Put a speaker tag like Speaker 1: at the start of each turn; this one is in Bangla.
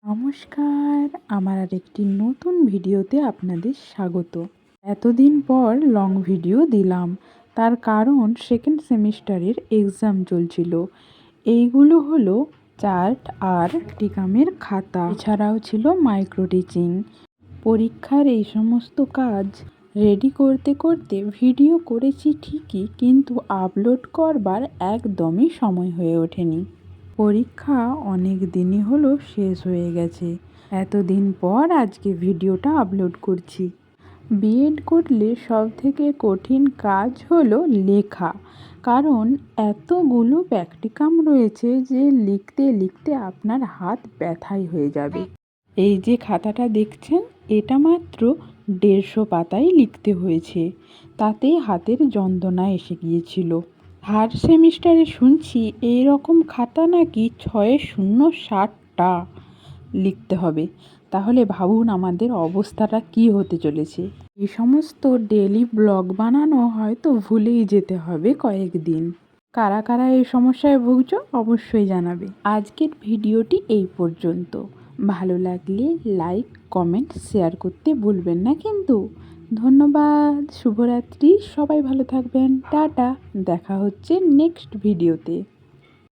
Speaker 1: নমস্কার, আমার আরেকটি নতুন ভিডিওতে আপনাদের স্বাগত। এতদিন পর লং ভিডিও দিলাম, তার কারণ সেকেন্ড সেমিস্টারের এক্সাম চলছিল। এইগুলো হলো চার্ট আর টিকামের খাতা, এছাড়াও ছিল মাইক্রো টিচিং। পরীক্ষার এই সমস্ত কাজ রেডি করতে করতে ভিডিও করেছি ঠিকই, কিন্তু আপলোড করবার একদমই সময় হয়ে ওঠেনি। পরীক্ষা অনেক দিনই হলো শেষ হয়ে গেছে, এতদিন পর আজকে ভিডিওটা আপলোড করছি। বিএড করলে সবথেকে কঠিন কাজ হলো লেখা, কারণ এতগুলো প্র্যাকটিকাম রয়েছে যে লিখতে লিখতে আপনার হাত ব্যথাই হয়ে যাবে। এই যে খাতাটা দেখছেন, এটা মাত্র 150 পাতায় লিখতে হয়েছে, তাতে হাতের যন্ত্রণা এসে গিয়েছিল। থার্ড সেমিস্টারে শুনছি এই রকম খাতা নাকি 60টা লিখতে হবে। তাহলে ভাবুন আমাদের অবস্থাটা কি হতে চলেছে। এই সমস্ত ডেলি ব্লগ বানানো হয়তো ভুলেই যেতে হবে কয়েকদিন। কারা কারা এই সমস্যায় ভুগছো অবশ্যই জানাবে। আজকের ভিডিওটি এই পর্যন্ত। ভালো লাগলে লাইক, কমেন্ট, শেয়ার করতে ভুলবেন না কিন্তু। ধন্যবাদ, শুভরাত্রি, সবাই ভালো থাকবেন, টাটা। দেখা হচ্ছে নেক্সট ভিডিওতে।